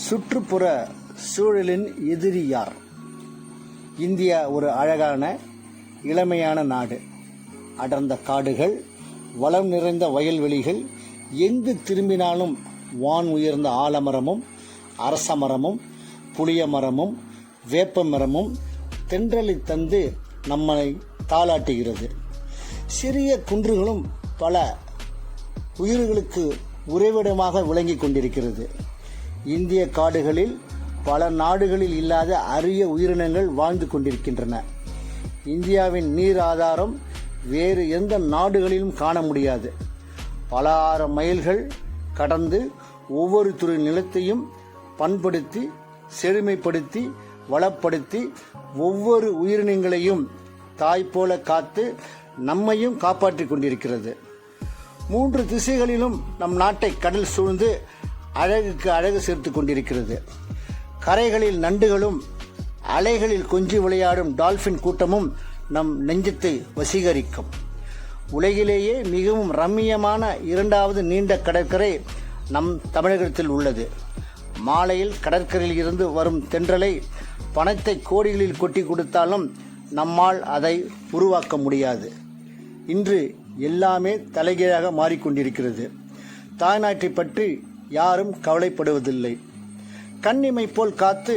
சுற்றுப்புற சூழலின் எதிரி யார்? இந்தியா ஒரு அழகான இளமையான நாடு. அடர்ந்த காடுகள், வளம் நிறைந்த வயல்வெளிகள், எங்கு திரும்பினாலும் வான் உயர்ந்த ஆலமரமும் அரச மரமும் புளிய மரமும் வேப்ப மரமும் தென்றலை தந்து நம்மை தாளாட்டுகிறது. சிறிய குன்றுகளும் பல உயிர்களுக்கு உறைவிடமாக விளங்கி கொண்டிருக்கிறது. இந்திய காடுகளில் பல நாடுகளில் இல்லாத அரிய உயிரினங்கள் வாழ்ந்து கொண்டிருக்கின்றன. இந்தியாவின் நீர் ஆதாரம் வேறு எந்த நாடுகளிலும் காண முடியாது. பல ஆயிரம் மைல்கள் கடந்து ஒவ்வொரு துறை நிலத்தையும் பண்படுத்தி செழுமைப்படுத்தி வளப்படுத்தி ஒவ்வொரு உயிரினங்களையும் தாய் போல காத்து நம்மையும் காப்பாற்றிக் கொண்டிருக்கிறது. 3 திசைகளிலும் நம் நாட்டை கடல் சூழ்ந்து அழகுக்கு அழகு சேர்த்து கொண்டிருக்கிறது. கரைகளில் நண்டுகளும் அலைகளில் கொஞ்சி விளையாடும் டால்பின் கூட்டமும் நம் நெஞ்சத்தை வசீகரிக்கும். உலகிலேயே மிகவும் ரம்மியமான 2வது நீண்ட கடற்கரை நம் தமிழகத்தில் உள்ளது. மாலையில் கடற்கரையில் இருந்து வரும் தென்றலை பணத்தை கோடிகளில் கொட்டி கொடுத்தாலும் நம்மால் அதை உருவாக்க முடியாது. இன்று எல்லாமே தலைகீழாக மாறிக்கொண்டிருக்கிறது. தாய்நாட்டை பற்றி யாரும் கவலைப்படுவதில்லை. கண்ணிமை போல் காத்து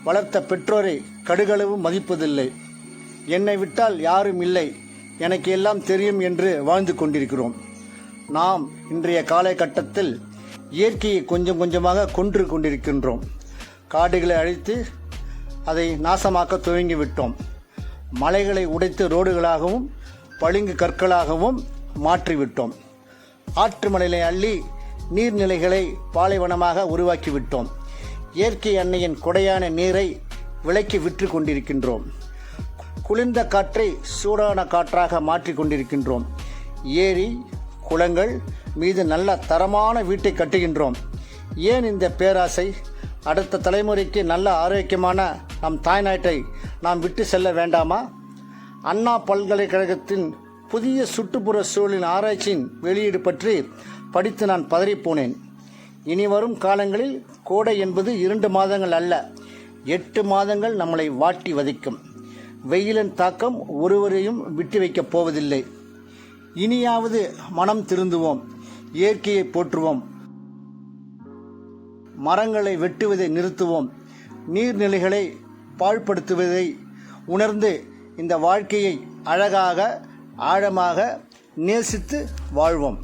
வளர்த்த பெற்றோரை கடுகளவு மதிப்பதில்லை. என்னை விட்டால் யாரும் இல்லை, எனக்கு எல்லாம் தெரியும் என்று வாழ்ந்து கொண்டிருக்கிறோம். நாம் இன்றைய காலகட்டத்தில் இயற்கையை கொஞ்சம் கொஞ்சமாக கொன்று கொண்டிருக்கின்றோம். காடுகளை அழித்து அதை நாசமாக்க துவங்கிவிட்டோம். மலைகளை உடைத்து ரோடுகளாகவும் பளிங்கு கற்களாகவும் மாற்றிவிட்டோம். ஆற்று மணலை அள்ளி நீர்நிலைகளை பாலைவனமாக உருவாக்கிவிட்டோம். இயற்கை அன்னையின் கொடையான நீரை விலைக்கு விற்று கொண்டிருக்கின்றோம். குளிர்ந்த காற்றை சூடான காற்றாக மாற்றிக் கொண்டிருக்கின்றோம். ஏரி குளங்கள் மீது நல்ல தரமான வீட்டை கட்டுகின்றோம். ஏன் இந்த பேராசை? அடுத்த தலைமுறைக்கு நல்ல ஆரோக்கியமான நம் தாய்நாட்டை நாம் விட்டு செல்ல வேண்டாமா? அண்ணா பல்கலைக்கழகத்தின் புதிய சுற்றுப்புற சூழலின் ஆராய்ச்சியின் வெளியீடு பற்றி படித்து நான் பதறிப்போனேன். இனி வரும் காலங்களில் கோடை என்பது 2 மாதங்கள் அல்ல, 8 மாதங்கள் நம்மளை வாட்டி வதைக்கும். வெயிலின் தாக்கம் ஒருவரையும் விட்டு வைக்கப் போவதில்லை. இனியாவது மனம் திருந்துவோம், இயற்கையை போற்றுவோம், மரங்களை வெட்டுவதை நிறுத்துவோம், நீர்நிலைகளை பாழ்படுத்துவதை உணர்ந்து இந்த வாழ்க்கையை அழகாக ஆழமாக நேசித்து வாழ்வோம்.